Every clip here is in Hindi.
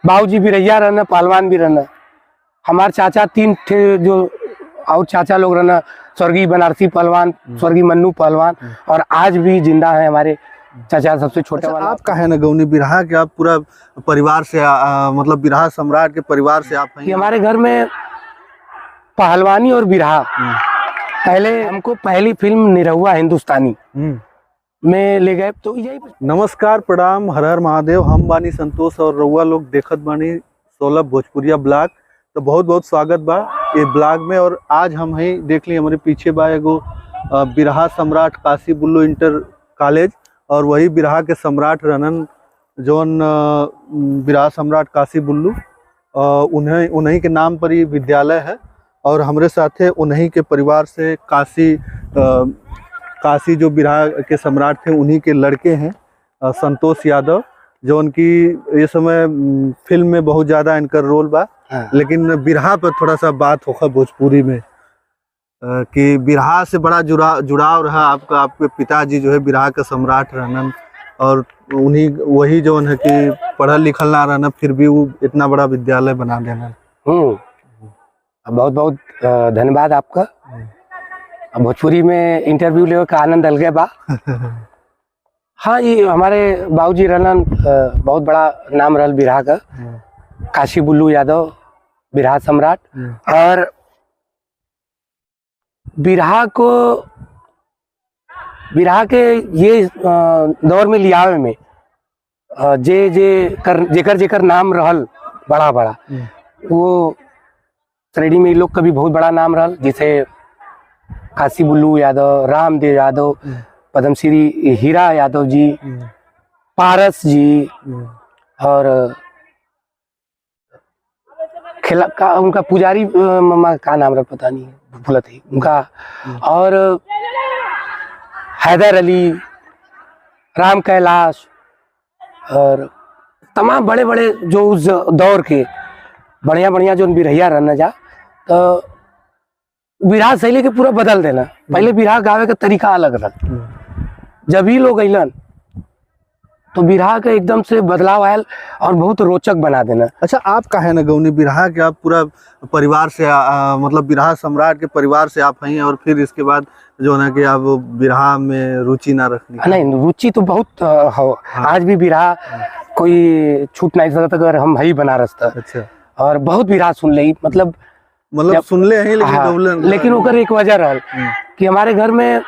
बाबूजी बिरैया रहना, पहलवान भी रहना। हमारे चाचा 3 थे जो और चाचा लोग रहना, स्वर्गीय बनारसी पहलवान, स्वर्गीय मन्नू पहलवान, और आज भी जिंदा है हमारे चाचा सबसे छोटे वाला। आप कहे न गौनी बिरहा के आप पूरा परिवार से मतलब बिरहा सम्राट के परिवार से आप हैं? हमारे घर में पहलवानी और बिरहा, पहले हमको पहली फिल्म निरहुआ हिंदुस्तानी में ले गए तो यही। नमस्कार, प्रणाम, हर हर महादेव। हम बानी संतोष और रउआ लोग देखत बानी 16 भोजपुरिया ब्लॉग। तो बहुत बहुत स्वागत बा ये ब्लॉग में। और आज हम ही देख ली हमारे पीछे बा एगो बिरहा सम्राट काशी बुल्लू इंटर कॉलेज, और वही बिरहा के सम्राट रनन जौन बिरहा सम्राट काशी बुल्लू, उन्हीं के नाम पर ही विद्यालय है। और हमारे साथ है उन्हीं के परिवार से काशी जो बिरहा के सम्राट थे उन्हीं के लड़के हैं संतोष यादव, जो उनकी ये समय फिल्म में बहुत ज़्यादा इनका रोल बा। लेकिन बिरहा पर थोड़ा सा बात होगा भोजपुरी में कि बिरहा से बड़ा जुड़ाव रहा आपका। आपके पिताजी जो है बिरहा का सम्राट रहना, और उन्हीं वही जो है कि पढ़ल लिखल ना रहना, फिर भी वो इतना बड़ा विद्यालय बना देना। बहुत बहुत धन्यवाद आपका। भोजपुरी में इंटरव्यू लेने का आनंद अलग बा। हाँ, ये हमारे बाबूजी रहलन, बहुत बड़ा नाम रहल बिरहा का, काशी बुल्लू यादव बिरहा सम्राट। और बिरहा के ये दौर में लियावे में जेकर नाम रहल बड़ा बड़ा, वो श्रेणी में लोग का भी बहुत बड़ा नाम रहल, जैसे काशी बुल्लू यादव, रामदेव यादव, पद्मश्री हीरा यादव जी, पारस जी, और उनका पुजारी मामा का नाम रहा पता नहीं, भूला थी उनका, और हैदर अली, राम कैलाश, और तमाम बड़े बड़े जो उस दौर के बढ़िया बढ़िया जो बिरहिया रहना जा। तो बिरहा शैली के पूरा बदल देना। पहले बिरहा गावे का तरीका अलग रहा, जब ही लोग अलन तो बिरहा का एकदम से बदलाव आयल और बहुत रोचक बना देना। अच्छा, आप कहे न गौनी बिरहा के आप पूरा परिवार से मतलब बिरहा सम्राट के परिवार से आप हैं, और फिर इसके बाद जो है कि आप बिरहा में रुचि ना रखनी? नहीं, रुचि तो बहुत हो। आज भी बिरहा कोई छूट नहीं सकता अगर हम ही बनारस था। अच्छा। और बहुत बिरहा सुन ली, मतलब सुन ले हैं, लेकिन लेकिन ओकर एक वजह रहा कि हमारे घर में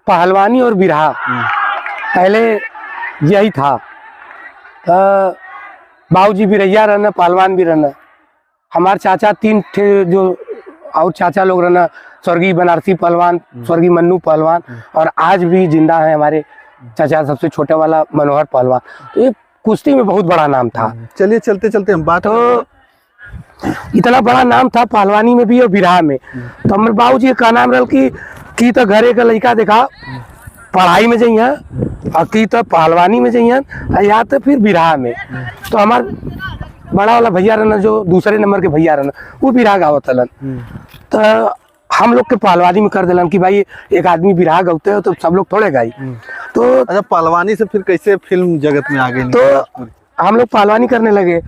पहलवानी और बिरहा पहले यही था। बाबूजी बिरैया रहना, पहलवान भी रहना। हमारे चाचा 3 थे जो और चाचा लोग रहना, स्वर्गीय बनारसी पहलवान, स्वर्गीय मन्नू पहलवान, और आज भी जिंदा है हमारे चाचा सबसे छोटे वाला मनोहर पहलवान। तो ये कुश्ती में बहुत बड़ा नाम था। चलिए चलते चलते हम बात, तो इतना बड़ा नाम था पहलवानी में भी और बिरहा में। तो हमारे बाबूजी का नाम रहा कि तो घरे का लड़का देखा पढ़ाई में जाइए, और की तो पहलवानी में जाइए, या तो फिर बिरहा में। तो हमार बड़ा वाला भैया रहना, जो दूसरे नंबर के भैया रहना, वो बिरहा गावत हलन। तो हम लोग के पहलवानी में कर दिलन कि भाई एक आदमी बिरहा गाते हो तो सब लोग थोड़े गाई। तो अच्छा, पहलवानी से फिर कैसे फिल्म जगत में आ गए? तो हम लोग पहलवानी करने लगे।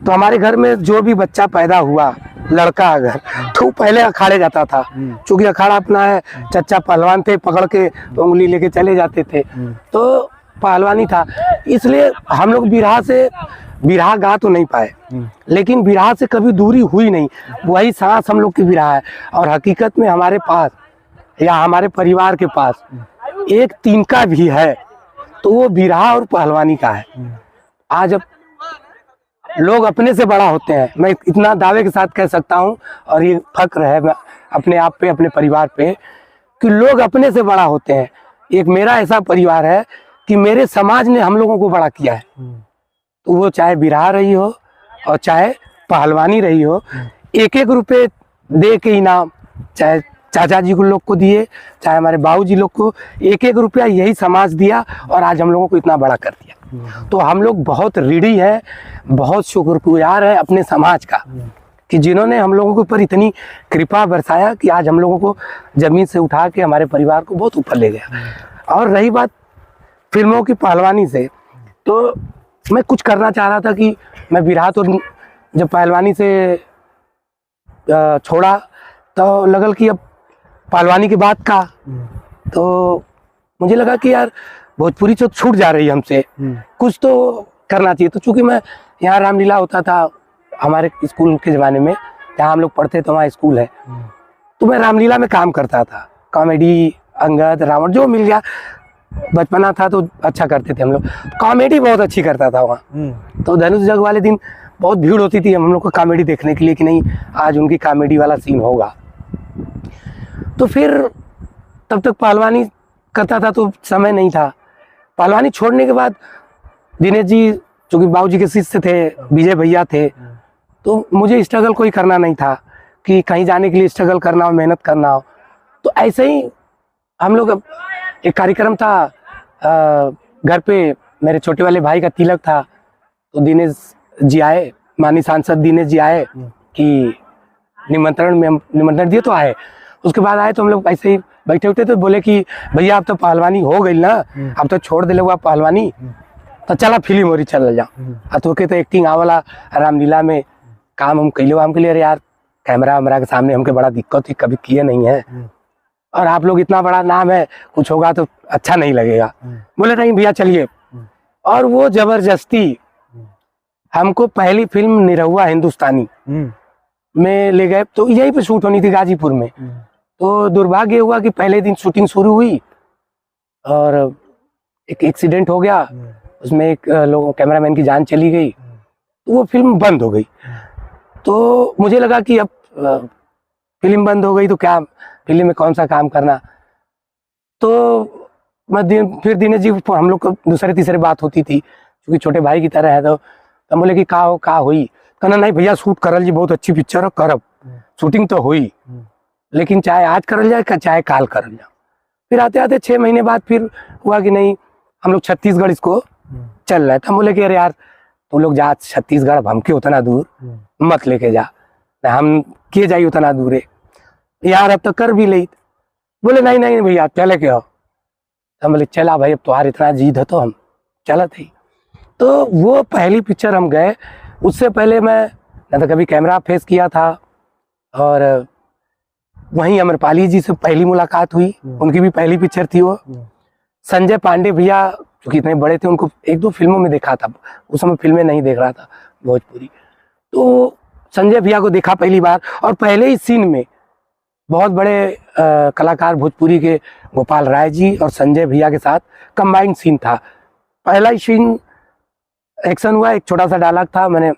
तो हमारे घर में जो भी बच्चा पैदा हुआ, लड़का अगर, तो पहले अखाड़े जाता था, क्योंकि अखाड़ा अपना है, चच्चा पहलवान थे, पकड़ के उंगली लेके चले जाते थे। तो पहलवानी था, इसलिए हम लोग बिरहा गा तो नहीं पाए, लेकिन बिरहा से कभी दूरी हुई नहीं। वही सांस हम लोग की बिरहा है। और हकीकत में हमारे पास या हमारे परिवार के पास एक तिनका भी है, तो वो बिरहा और पहलवानी का है। आज अब लोग अपने से बड़ा होते हैं, मैं इतना दावे के साथ कह सकता हूँ, और ये फक्र है अपने आप पे, अपने परिवार पे, कि लोग अपने से बड़ा होते हैं। एक मेरा ऐसा परिवार है कि मेरे समाज ने हम लोगों को बड़ा किया है। तो वो चाहे बिरहा रही हो और चाहे पहलवानी रही हो, 1-1 रुपये दे के इनाम, चाहे चाचा जी को लोग को दिए, चाहे हमारे बाबूजी लोग को 1-1 रुपया यही समाज दिया, और आज हम लोगों को इतना बड़ा कर दिया। तो हम लोग बहुत ऋणी है, बहुत शुक्रगुजार है अपने समाज का, कि जिन्होंने हम लोगों के ऊपर इतनी कृपा बरसाया कि आज हम लोगों को जमीन से उठा के हमारे परिवार को बहुत ऊपर ले गया। और रही बात फिल्मों की पहलवानी से, तो मैं कुछ करना चाह रहा था कि मैं बिरहा तो जब पहलवानी से छोड़ा तो लगल कि अब पहलवानी के बाद का, तो मुझे लगा कि यार भोजपुरी तो छूट जा रही है हमसे, कुछ तो करना चाहिए। तो चूंकि मैं यहाँ रामलीला होता था हमारे स्कूल के ज़माने में, जहाँ हम लोग पढ़ते तो वहाँ स्कूल है, तो मैं रामलीला में काम करता था, कॉमेडी, अंगद, रावण जो मिल गया, बचपना था तो अच्छा करते थे हम लोग, कॉमेडी बहुत अच्छी करता था वहाँ। तो धनुष जग वाले दिन बहुत भीड़ होती थी हम लोग को कॉमेडी देखने के लिए कि नहीं आज उनकी कॉमेडी वाला सीन होगा। तो फिर तब तक पहलवानी करता था तो समय नहीं था। पहलवानी छोड़ने के बाद दिनेश जी जो कि बाबूजी के शिष्य थे, विजय भैया थे, तो मुझे स्ट्रगल कोई करना नहीं था कि कहीं जाने के लिए स्ट्रगल करना हो, मेहनत करना हो। तो ऐसे ही हम लोग एक कार्यक्रम था घर पे, मेरे छोटे वाले भाई का तिलक था, तो दिनेश जी आए, माननीय सांसद दिनेश जी आए कि निमंत्रण दिए तो आए। उसके बाद आए तो हम लोग ऐसे ही बैठे उठे तो बोले कि भैया अब तो पहलवानी हो गई ना, अब तो छोड़ दे लोग पहलवानी, तो चला फिल्म हो रही चल जाओ। तो के तो एक्टिंग आवला रामलीला में काम हम कैले हम के लिए, अरे यार कैमरा वैमरा के सामने हमके बड़ा दिक्कत थी, कभी किए नहीं है, और आप लोग इतना बड़ा नाम है, कुछ होगा तो अच्छा नहीं लगेगा। बोले नहीं भैया चलिए। और वो जबरदस्ती हमको पहली फिल्म निरहुआ हिंदुस्तानी में ले गए, तो यहीं पे शूट होनी थी गाजीपुर में। तो दुर्भाग्य हुआ कि पहले दिन शूटिंग शुरू हुई और एक एक्सीडेंट हो गया, उसमें एक लोग कैमरामैन की जान चली गई, तो वो फिल्म बंद हो गई। तो मुझे लगा कि अब फिल्म बंद हो गई तो क्या फिल्म में कौन सा काम करना। तो मैं फिर दिनेश जी हम लोग को दूसरे तीसरे बात होती थी, क्योंकि छोटे भाई की तरह है, तो हम बोले कि का हुई, कहना नहीं भैया शूट करल जी, बहुत अच्छी पिक्चर है, करब शूटिंग तो हुई, लेकिन चाहे आज करल जाए चाहे काल करल जाए। फिर आते आते 6 महीने बाद फिर हुआ कि नहीं हम लोग छत्तीसगढ़ इसको चल रहे थे। हम बोले कि अरे यार तुम लोग जा छत्तीसगढ़, अब हमके उतना दूर मत लेके जा, हम किए जाइए उतना दूर है यार, अब तो कर भी ले। बोले नहीं भैया चले के हो। हम बोले चला भाई, अब तुम्हारा इतना जीद है तो हम चला थे। तो वो पहली पिक्चर हम गए, उससे पहले मैं न तो कभी कैमरा फेस किया था, और वहीं अमरपाली जी से पहली मुलाकात हुई, उनकी भी पहली पिक्चर थी वो। संजय पांडे भैया जो कि इतने बड़े थे, उनको 1-2 फिल्मों में देखा था, उस समय फिल्में नहीं देख रहा था भोजपुरी, तो संजय भैया को देखा पहली बार। और पहले ही सीन में बहुत बड़े कलाकार भोजपुरी के गोपाल राय जी और संजय भैया के साथ कंबाइंड सीन था। पहला ही सीन एक्शन हुआ, एक छोटा सा डायलॉग था, मैंने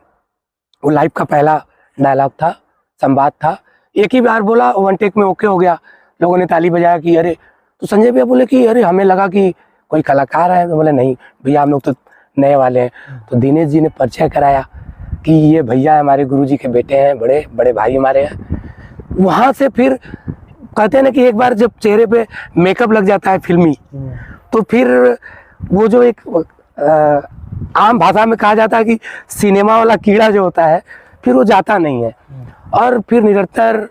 वो लाइव का पहला डायलॉग था, संवाद था, एक ही बार बोला, 1 टेक में ओके हो गया, लोगों ने ताली बजाया कि अरे। तो संजय भैया बोले कि अरे हमें लगा कि कोई कलाकार है, तो बोले नहीं भैया हम लोग तो नए वाले हैं। तो दिनेश जी ने परिचय कराया कि ये भैया हमारे गुरुजी के बेटे हैं, बड़े बड़े भाई हमारे हैं। वहाँ से फिर कहते हैं ना कि एक बार जब चेहरे पे मेकअप लग जाता है फिल्मी, तो फिर वो जो एक आम भाषा में कहा जाता है कि सिनेमा वाला कीड़ा जो होता है, फिर वो जाता नहीं है। और फिर निरंतर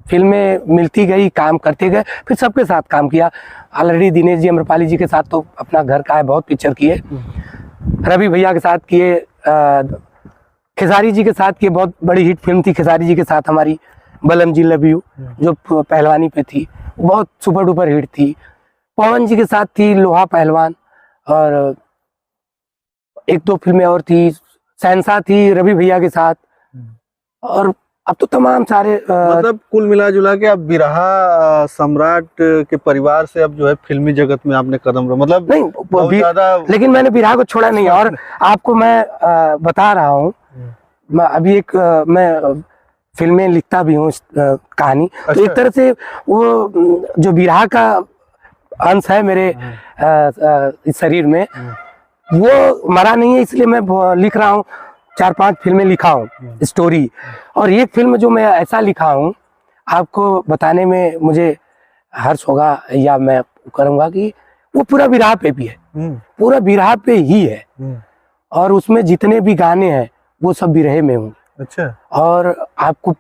फिल्में मिलती गई, काम करते गए, फिर सबके साथ काम किया। ऑलरेडी दिनेश जी अमरपाली जी के साथ तो अपना घर का है, बहुत पिक्चर किए, रवि भैया के साथ किए, खेसारी जी के साथ किए, बहुत बड़ी हिट फिल्म थी खेसारी जी के साथ हमारी, बलम जी लव यू, जो पहलवानी पे थी, बहुत सुपर डुपर हिट थी। पवन जी के साथ थी लोहा पहलवान, और 1-2 फिल्में और थी, शहंशाह थी रवि भैया के साथ। और अब तो तमाम सारे मतलब कुल मिला जुला के आप बिरहा सम्राट के परिवार से अब जो है फिल्मी जगत में आपने कदम मतलब नहीं बहुत ज्यादा, लेकिन मैंने बिरहा को छोड़ा नहीं। और आपको मैं बता रहा हूँ, मैं अभी एक मैं फिल्में लिखता भी हूँ कहानी। अच्छा। तो एक तरह से वो जो बिरहा का अंश है मेरे इस शरीर में, वो मरा नहीं है, इसलिए मैं लिख रहा हूँ। 4-5 फिल्में लिखा हूँ स्टोरी, और एक फिल्म जो मैं ऐसा लिखा हूँ आपको बताने में मुझे हर्ष होगा, या मैं करूँगा कि वो पूरा बिरहा पे भी है, पूरा बिरहा पे ही है, और उसमें जितने भी गाने हैं वो सब बिरहे में होंगे। अच्छा। और आपको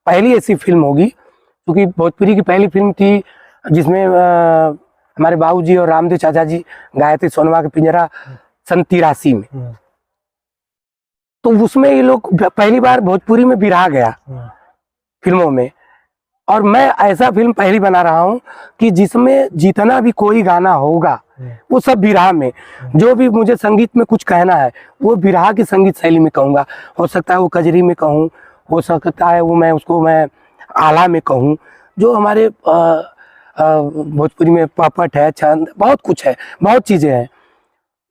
पहली ऐसी फिल्म होगी, क्योंकि भोजपुरी की पहली फिल्म थी जिसमें हमारे बाबूजी और रामदेव चाचा जी गाए थे सोनवा के पिंजरा सन 83 में, तो उसमें ये लोग पहली बार भोजपुरी में बिरहा गया फिल्मों में, और मैं ऐसा फिल्म पहली बना रहा हूँ कि जिसमें जितना भी कोई गाना होगा वो सब बिरहा में, जो भी मुझे संगीत में कुछ कहना है वो बिरहा की संगीत शैली में कहूँगा। हो सकता है वो कजरी में कहूँ, हो सकता है वो मैं आला में कहूँ, जो हमारे भोजपुरी में पपट है, छंद, बहुत कुछ है, बहुत चीज़ें हैं।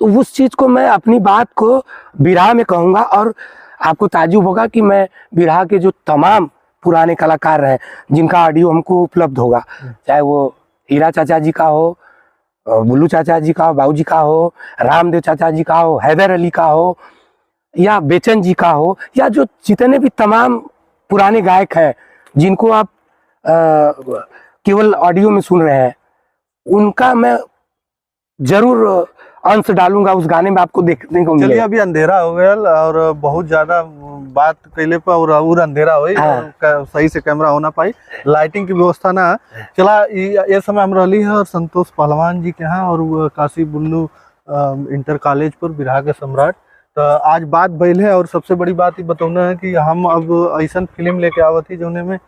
तो उस चीज़ को मैं अपनी बात को बिरहा में कहूँगा, और आपको ताज्जुब होगा कि मैं बिरहा के जो तमाम पुराने कलाकार रहे जिनका ऑडियो हमको उपलब्ध होगा, चाहे वो हीरा चाचा जी का हो, बुल्लू चाचा जी का हो, बाबू जी का हो, रामदेव चाचा जी का हो, हैदर अली का हो, या बेचन जी का हो, या जो जितने भी तमाम पुराने गायक हैं जिनको आप केवल ऑडियो में सुन रहे हैं, उनका मैं जरूर अंश डालूंगा उस गाने में, आपको देखने को चलिए मिलेगा। अभी अंधेरा हो गया और बहुत ज्यादा बात कैले पर और अंधेरा हो सही से कैमरा हो ना पाई, लाइटिंग की व्यवस्था ना चला। ये समय हम रही है और संतोष पहलवान जी के यहाँ और वो काशी बुल्लू इंटर कॉलेज पर बिरहा के सम्राट। तो आज बात बैल है, और सबसे बड़ी बात ये बताना है कि हम अब ऐसा फिल्म लेके आवत ही जोने में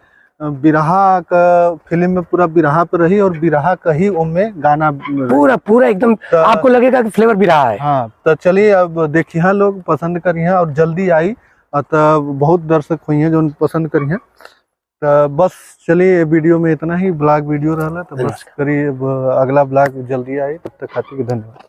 बिरहा का फिल्म में पूरा बिरहा पे रही और बिरहा का ही उनमें गाना पूरा एकदम आपको लगेगा कि फ्लेवर बिरहा है। हाँ, तो चलिए अब देखिए लोग पसंद करिए और जल्दी आई, तो बहुत दर्शक हुई हैं जो पसंद करिए। तो बस चलिए वीडियो में इतना ही, ब्लॉग वीडियो रहा, तो बस करिए अगला ब्लॉग जल्दी आई, तब तक खातिर धन्यवाद।